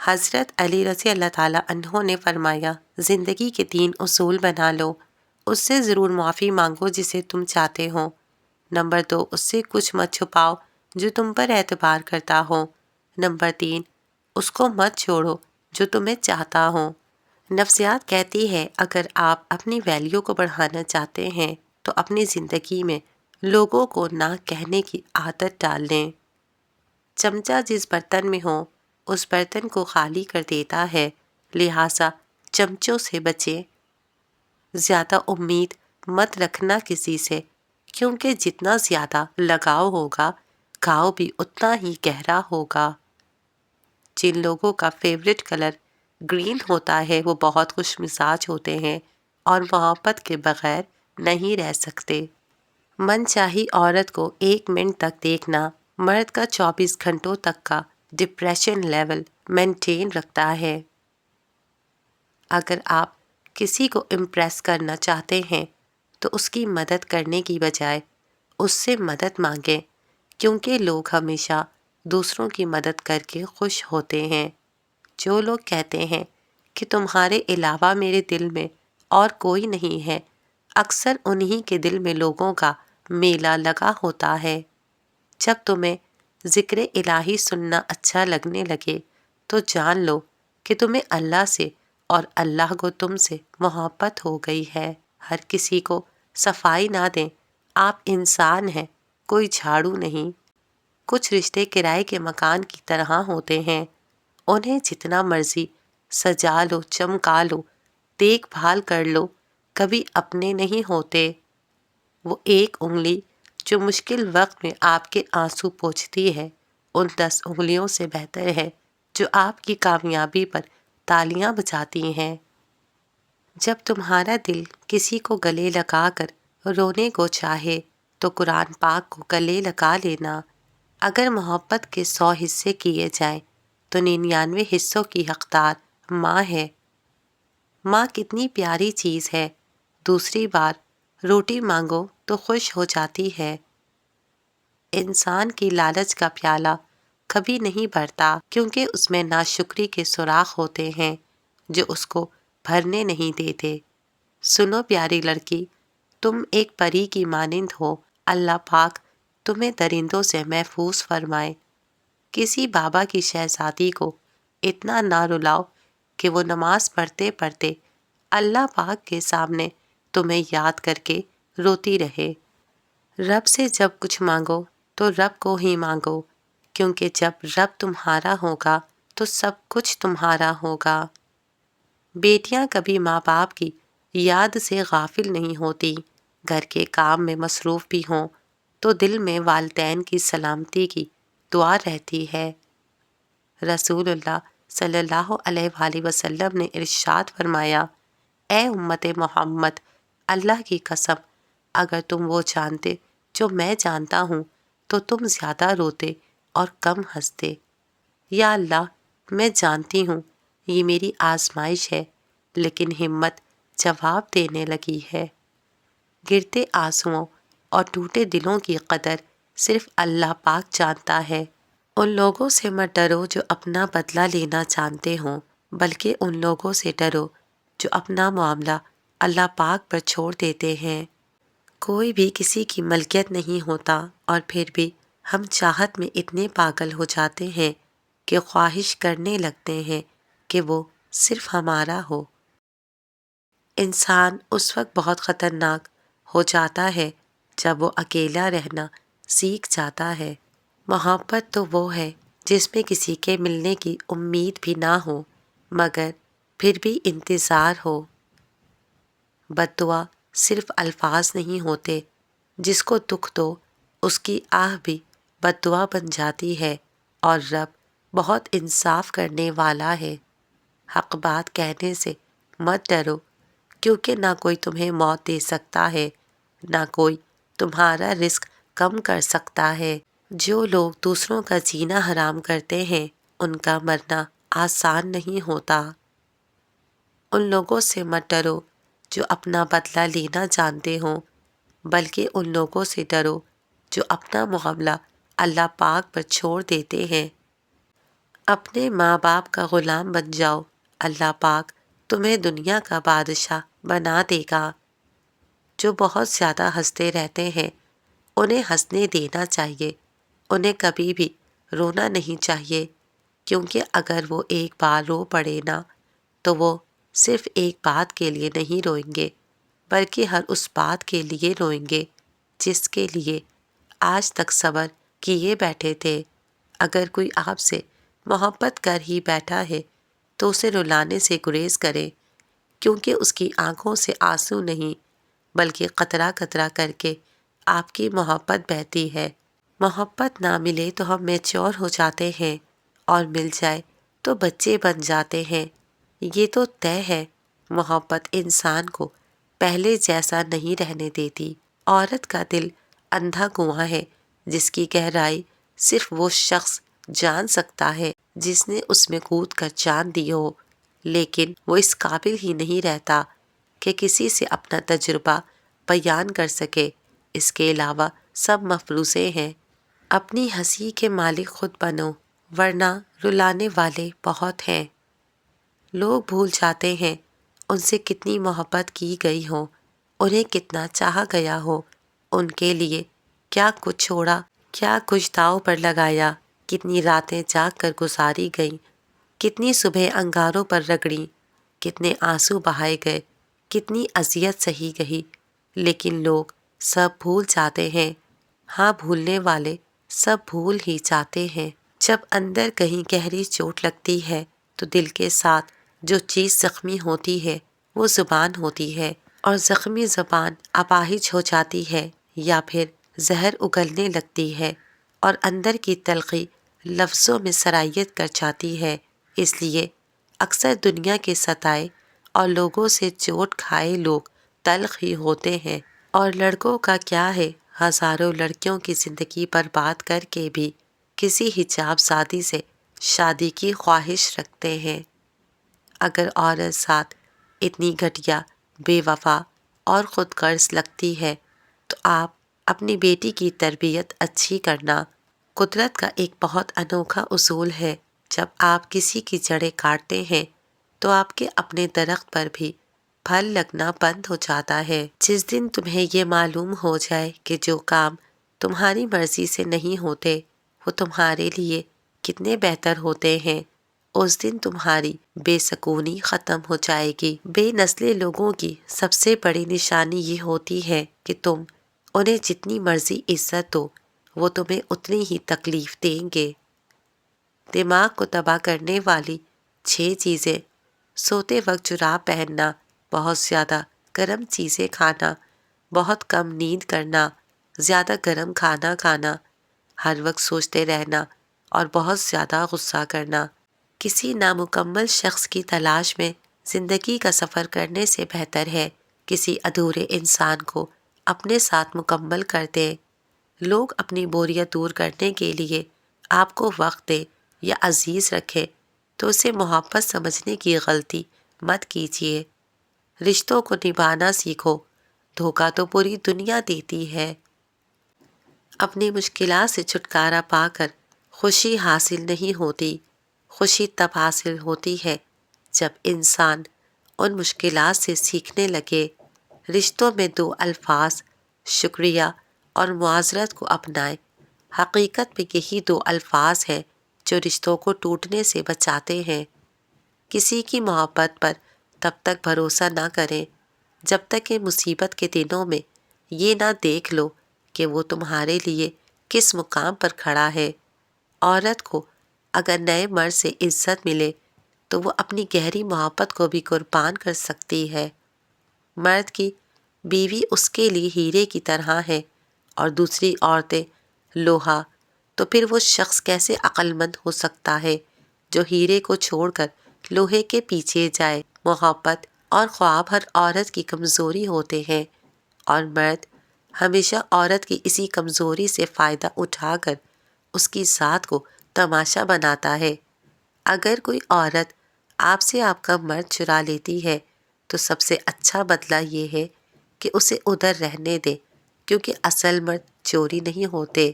حضرت علی رضی اللہ تعالیٰ عنہ نے فرمایا، زندگی کے 3 اصول بنا لو۔ اس سے ضرور معافی مانگو جسے تم چاہتے ہو۔ نمبر 2، اس سے کچھ مت چھپاؤ جو تم پر اعتبار کرتا ہو۔ نمبر 3، اس کو مت چھوڑو جو تمہیں چاہتا ہو۔ نفسیات کہتی ہے اگر آپ اپنی ویلیو کو بڑھانا چاہتے ہیں تو اپنی زندگی میں لوگوں کو نہ کہنے کی عادت ڈال لیں۔ چمچہ جس برتن میں ہو اس برتن کو خالی کر دیتا ہے، لہٰذا چمچوں سے بچیں۔ زیادہ امید مت رکھنا کسی سے، کیونکہ جتنا زیادہ لگاؤ ہوگا گھاؤ بھی اتنا ہی گہرا ہوگا۔ جن لوگوں کا فیورٹ کلر گرین ہوتا ہے وہ بہت خوش مزاج ہوتے ہیں اور محبت کے بغیر نہیں رہ سکتے۔ من چاہی عورت کو 1 منٹ تک دیکھنا مرد کا 24 گھنٹوں تک کا ڈپریشن لیول مینٹین رکھتا ہے۔ اگر آپ کسی کو امپریس کرنا چاہتے ہیں تو اس کی مدد کرنے کی بجائے اس سے مدد مانگیں، کیونکہ لوگ ہمیشہ دوسروں کی مدد کر کے خوش ہوتے ہیں۔ جو لوگ کہتے ہیں کہ تمہارے علاوہ میرے دل میں اور کوئی نہیں ہے، اکثر انہی کے دل میں لوگوں کا میلہ لگا ہوتا ہے۔ جب تمہیں ذکر الہی سننا اچھا لگنے لگے تو جان لو کہ تمہیں اللہ سے اور اللہ کو تم سے محبت ہو گئی ہے۔ ہر کسی کو صفائی نہ دیں، آپ انسان ہیں، کوئی جھاڑو نہیں۔ کچھ رشتے کرائے کے مکان کی طرح ہوتے ہیں، انہیں جتنا مرضی سجا لو، چمکا لو، دیکھ بھال کر لو، کبھی اپنے نہیں ہوتے۔ وہ 1 انگلی جو مشکل وقت میں آپ کے آنسو پوچھتی ہے ان 10 انگلیوں سے بہتر ہے جو آپ کی کامیابی پر تالیاں بجاتی ہیں۔ جب تمہارا دل کسی کو گلے لگا کر رونے کو چاہے تو قرآن پاک کو گلے لگا لینا۔ اگر محبت کے 100 حصے کیے جائیں تو 99 حصوں کی حقدار ماں ہے۔ ماں کتنی پیاری چیز ہے، دوسری بار روٹی مانگو تو خوش ہو جاتی ہے۔ انسان کی لالچ کا پیالہ کبھی نہیں بھرتا، کیونکہ اس میں ناشکری کے سوراخ ہوتے ہیں جو اس کو بھرنے نہیں دیتے۔ سنو پیاری لڑکی، تم ایک پری کی مانند ہو، اللہ پاک تمہیں درندوں سے محفوظ فرمائے۔ کسی بابا کی شہزادی کو اتنا نہ رلاؤ کہ وہ نماز پڑھتے پڑھتے اللہ پاک کے سامنے تمہیں یاد کر کے روتی رہے۔ رب سے جب کچھ مانگو تو رب کو ہی مانگو، کیونکہ جب رب تمہارا ہوگا تو سب کچھ تمہارا ہوگا۔ بیٹیاں کبھی ماں باپ کی یاد سے غافل نہیں ہوتی، گھر کے کام میں مصروف بھی ہوں تو دل میں والدین کی سلامتی کی دعا رہتی ہے۔ رسول اللہ صلی اللہ علیہ وآلہ وسلم نے ارشاد فرمایا، اے امت محمد، اللہ کی قسم اگر تم وہ جانتے جو میں جانتا ہوں تو تم زیادہ روتے اور کم ہنستے۔ یا اللہ، میں جانتی ہوں یہ میری آزمائش ہے، لیکن ہمت جواب دینے لگی ہے۔ گرتے آنسوؤں اور ٹوٹے دلوں کی قدر صرف اللہ پاک جانتا ہے۔ ان لوگوں سے مت ڈرو جو اپنا بدلہ لینا جانتے ہوں، بلکہ ان لوگوں سے ڈرو جو اپنا معاملہ اللہ پاک پر چھوڑ دیتے ہیں۔ کوئی بھی کسی کی ملکیت نہیں ہوتا، اور پھر بھی ہم چاہت میں اتنے پاگل ہو جاتے ہیں کہ خواہش کرنے لگتے ہیں کہ وہ صرف ہمارا ہو۔ انسان اس وقت بہت خطرناک ہو جاتا ہے جب وہ اکیلا رہنا سیکھ جاتا ہے۔ محبت تو وہ ہے جس میں کسی کے ملنے کی امید بھی نہ ہو مگر پھر بھی انتظار ہو۔ بد دعا صرف الفاظ نہیں ہوتے، جس کو دکھ دو اس کی آہ بھی بد دعا بن جاتی ہے، اور رب بہت انصاف کرنے والا ہے۔ حق بات کہنے سے مت ڈرو، کیونکہ نہ کوئی تمہیں موت دے سکتا ہے، نہ کوئی تمہارا رزق کم کر سکتا ہے۔ جو لوگ دوسروں کا جینا حرام کرتے ہیں ان کا مرنا آسان نہیں ہوتا۔ ان لوگوں سے مت ڈرو جو اپنا بدلہ لینا جانتے ہوں، بلکہ ان لوگوں سے ڈرو جو اپنا معاملہ اللہ پاک پر چھوڑ دیتے ہیں۔ اپنے ماں باپ کا غلام بن جاؤ، اللہ پاک تمہیں دنیا کا بادشاہ بنا دے گا۔ جو بہت زیادہ ہنستے رہتے ہیں انہیں ہنسنے دینا چاہیے، انہیں کبھی بھی رونا نہیں چاہیے، کیونکہ اگر وہ ایک بار رو پڑے نا تو وہ صرف ایک بات کے لیے نہیں روئیں گے بلکہ ہر اس بات کے لیے روئیں گے جس کے لیے آج تک صبر کیے بیٹھے تھے۔ اگر کوئی آپ سے محبت کر ہی بیٹھا ہے تو اسے رلانے سے گریز کرے، کیونکہ اس کی آنکھوں سے آنسو نہیں بلکہ قطرہ قطرہ کر کے آپ کی محبت بہتی ہے۔ محبت نہ ملے تو ہم میچور ہو جاتے ہیں اور مل جائے تو بچے بن جاتے ہیں، یہ تو طے ہے۔ محبت انسان کو پہلے جیسا نہیں رہنے دیتی۔ عورت کا دل اندھا کنواں ہے جس کی گہرائی صرف وہ شخص جان سکتا ہے جس نے اس میں کود کر جان دی ہو، لیکن وہ اس قابل ہی نہیں رہتا کہ کسی سے اپنا تجربہ بیان کر سکے۔ اس کے علاوہ سب مفروضے ہیں۔ اپنی ہنسی کے مالک خود بنو، ورنہ رلانے والے بہت ہیں۔ لوگ بھول جاتے ہیں ان سے کتنی محبت کی گئی ہو، انہیں کتنا چاہا گیا ہو، ان کے لیے کیا کچھ چھوڑا، کیا کچھ داؤ پر لگایا، کتنی راتیں جاگ کر گزاری گئیں، کتنی صبح انگاروں پر رگڑیں، کتنے آنسو بہائے گئے، کتنی اذیت سہی گئی، لیکن لوگ سب بھول جاتے ہیں۔ ہاں، بھولنے والے سب بھول ہی جاتے ہیں۔ جب اندر کہیں گہری چوٹ لگتی ہے تو دل کے ساتھ جو چیز زخمی ہوتی ہے وہ زبان ہوتی ہے، اور زخمی زبان اپاہج ہو جاتی ہے یا پھر زہر اگلنے لگتی ہے اور اندر کی تلخی لفظوں میں سرایت کر جاتی ہے۔ اس لیے اکثر دنیا کے ستائے اور لوگوں سے چوٹ کھائے لوگ تلخ ہی ہوتے ہیں۔ اور لڑکوں کا کیا ہے، ہزاروں لڑکیوں کی زندگی برباد کر کے بھی کسی حجاب زادی سے شادی کی خواہش رکھتے ہیں۔ اگر عورت ساتھ اتنی گھٹیا، بے وفا اور خود غرض لگتی ہے تو آپ اپنی بیٹی کی تربیت اچھی کرنا۔ قدرت کا ایک بہت انوکھا اصول ہے، جب آپ کسی کی جڑیں کاٹتے ہیں تو آپ کے اپنے درخت پر بھی پھل لگنا بند ہو جاتا ہے۔ جس دن تمہیں یہ معلوم ہو جائے کہ جو کام تمہاری مرضی سے نہیں ہوتے وہ تمہارے لیے کتنے بہتر ہوتے ہیں، اس دن تمہاری بے سکونی ختم ہو جائے گی۔ بے نسلے لوگوں کی سب سے بڑی نشانی یہ ہوتی ہے کہ تم انہیں جتنی مرضی عزت دو وہ تمہیں اتنی ہی تکلیف دیں گے۔ دماغ کو تباہ کرنے والی 6 چیزیں: سوتے وقت جراب پہننا، بہت زیادہ گرم چیزیں کھانا، بہت کم نیند کرنا، زیادہ گرم کھانا کھانا، ہر وقت سوچتے رہنا اور بہت زیادہ غصہ کرنا۔ کسی نامکمل شخص کی تلاش میں زندگی کا سفر کرنے سے بہتر ہے کسی ادھورے انسان کو اپنے ساتھ مکمل کر دیں۔ لوگ اپنی بوریت دور کرنے کے لیے آپ کو وقت دیں یا عزیز رکھیں تو اسے محبت سمجھنے کی غلطی مت کیجیے۔ رشتوں کو نبھانا سیکھو، دھوکہ تو پوری دنیا دیتی ہے۔ اپنی مشکلات سے چھٹکارا پا کر خوشی حاصل نہیں ہوتی، خوشی تب حاصل ہوتی ہے جب انسان ان مشکلات سے سیکھنے لگے۔ رشتوں میں 2 الفاظ شکریہ اور معذرت کو اپنائیں۔ حقیقت میں یہی 2 الفاظ ہیں جو رشتوں کو ٹوٹنے سے بچاتے ہیں۔ کسی کی محبت پر تب تک بھروسہ نہ کریں جب تک کہ مصیبت کے دنوں میں یہ نہ دیکھ لو کہ وہ تمہارے لیے کس مقام پر کھڑا ہے۔ عورت کو اگر نئے مرد سے عزت ملے تو وہ اپنی گہری محبت کو بھی قربان کر سکتی ہے۔ مرد کی بیوی اس کے لیے ہیرے کی طرح ہے اور دوسری عورتیں لوہا، تو پھر وہ شخص کیسے عقل مند ہو سکتا ہے جو ہیرے کو چھوڑ کر لوہے کے پیچھے جائے۔ محبت اور خواب ہر عورت کی کمزوری ہوتے ہیں اور مرد ہمیشہ عورت کی اسی کمزوری سے فائدہ اٹھا کر اس کی ذات کو تماشا بناتا ہے۔ اگر کوئی عورت آپ سے آپ کا مرد چرا لیتی ہے تو سب سے اچھا بدلہ یہ ہے کہ اسے ادھر رہنے دے، کیونکہ اصل مرد چوری نہیں ہوتے۔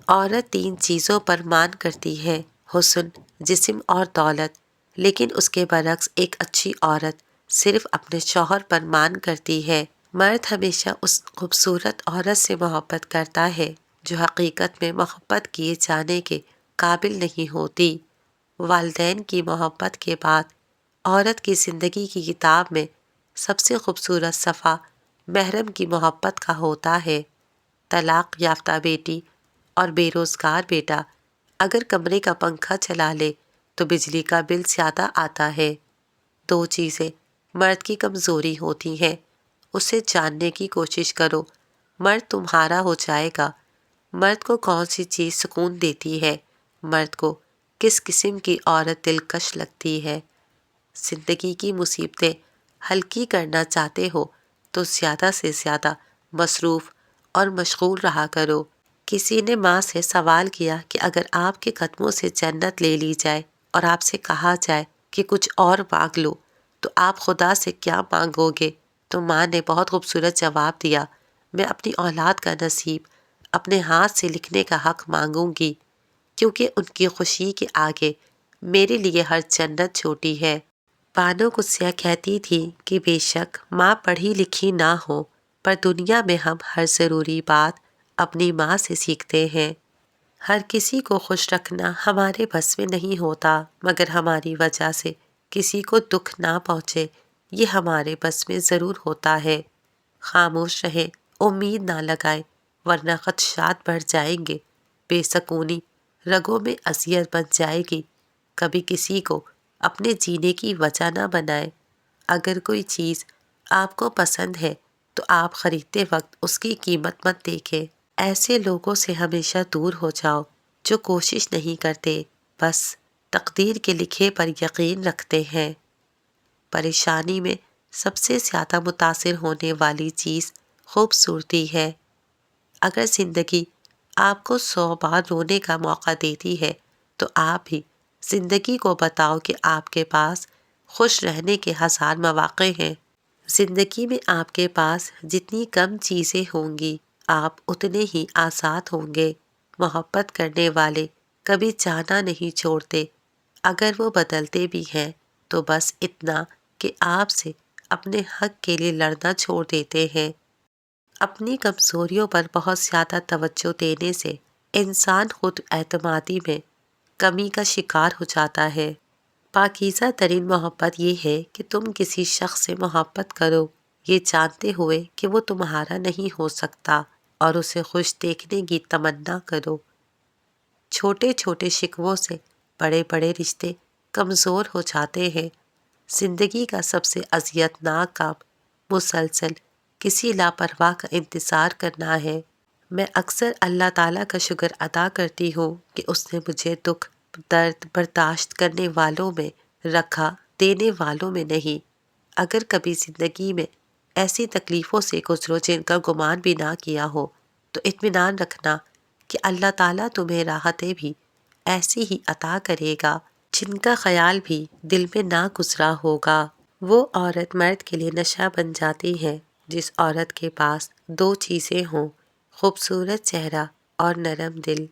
عورت 3 چیزوں پر مان کرتی ہے: حسن، جسم اور دولت، لیکن اس کے برعکس ایک اچھی عورت صرف اپنے شوہر پر مان کرتی ہے۔ مرد ہمیشہ اس خوبصورت عورت سے محبت کرتا ہے جو حقیقت میں محبت کیے جانے کے قابل نہیں ہوتی۔ والدین کی محبت کے بعد عورت کی زندگی کی کتاب میں سب سے خوبصورت صفحہ محرم کی محبت کا ہوتا ہے۔ طلاق یافتہ بیٹی اور بے روزگار بیٹا اگر کمرے کا پنکھا چلا لے تو بجلی کا بل زیادہ آتا ہے۔ دو چیزیں مرد کی کمزوری ہوتی ہیں، اسے جاننے کی کوشش کرو، مرد تمہارا ہو جائے گا۔ مرد کو کون سی چیز سکون دیتی ہے، مرد کو کس قسم کی عورت دلکش لگتی ہے۔ زندگی کی مصیبتیں ہلکی کرنا چاہتے ہو تو زیادہ سے زیادہ مصروف اور مشغول رہا کرو۔ کسی نے ماں سے سوال کیا کہ اگر آپ کے قدموں سے جنت لے لی جائے اور آپ سے کہا جائے کہ کچھ اور مانگ لو تو آپ خدا سے کیا مانگو گے؟ تو ماں نے بہت خوبصورت جواب دیا، میں اپنی اولاد کا نصیب اپنے ہاتھ سے لکھنے کا حق مانگوں گی، کیونکہ ان کی خوشی کے آگے میرے لیے ہر جنت چھوٹی ہے۔ بانو قدسیہ کہتی تھی کہ بے شک ماں پڑھی لکھی نہ ہو، پر دنیا میں ہم ہر ضروری بات اپنی ماں سے سیکھتے ہیں۔ ہر کسی کو خوش رکھنا ہمارے بس میں نہیں ہوتا، مگر ہماری وجہ سے کسی کو دکھ نہ پہنچے یہ ہمارے بس میں ضرور ہوتا ہے۔ خاموش رہیں، امید نہ لگائیں، ورنہ خدشات بڑھ جائیں گے۔ بے سکونی رگوں میں اذیت بن جائے گی۔ کبھی کسی کو اپنے جینے کی وجہ نہ بنائیں۔ اگر کوئی چیز آپ کو پسند ہے تو آپ خریدتے وقت اس کی قیمت مت دیکھیں۔ ایسے لوگوں سے ہمیشہ دور ہو جاؤ جو کوشش نہیں کرتے، بس تقدیر کے لکھے پر یقین رکھتے ہیں۔ پریشانی میں سب سے زیادہ متاثر ہونے والی چیز خوبصورتی ہے۔ اگر زندگی آپ کو 100 بار رونے کا موقع دیتی ہے تو آپ بھی زندگی کو بتاؤ کہ آپ کے پاس خوش رہنے کے 1000 مواقع ہیں۔ زندگی میں آپ کے پاس جتنی کم چیزیں ہوں گی آپ اتنے ہی آزاد ہوں گے۔ محبت کرنے والے کبھی جانا نہیں چھوڑتے، اگر وہ بدلتے بھی ہیں تو بس اتنا کہ آپ سے اپنے حق کے لیے لڑنا چھوڑ دیتے ہیں۔ اپنی کمزوریوں پر بہت زیادہ توجہ دینے سے انسان خود اعتمادی میں کمی کا شکار ہو جاتا ہے۔ پاکیزہ ترین محبت یہ ہے کہ تم کسی شخص سے محبت کرو یہ جانتے ہوئے کہ وہ تمہارا نہیں ہو سکتا، اور اسے خوش دیکھنے کی تمنا کرو۔ چھوٹے چھوٹے شکووں سے بڑے بڑے رشتے کمزور ہو جاتے ہیں۔ زندگی کا سب سے اذیت ناک کام مسلسل کسی لاپرواہ کا انتظار کرنا ہے۔ میں اکثر اللہ تعالیٰ کا شکر ادا کرتی ہوں کہ اس نے مجھے دکھ درد برداشت کرنے والوں میں رکھا، دینے والوں میں نہیں۔ اگر کبھی زندگی میں ایسی تکلیفوں سے گزرو جن کا گمان بھی نہ کیا ہو تو اطمینان رکھنا کہ اللہ تعالیٰ تمہیں راحتیں بھی ایسی ہی عطا کرے گا جن کا خیال بھی دل میں نہ گزرا ہوگا۔ وہ عورت مرد کے لیے نشہ بن جاتی ہے جس عورت کے پاس 2 چیزیں ہوں، خوبصورت چہرہ اور نرم دل۔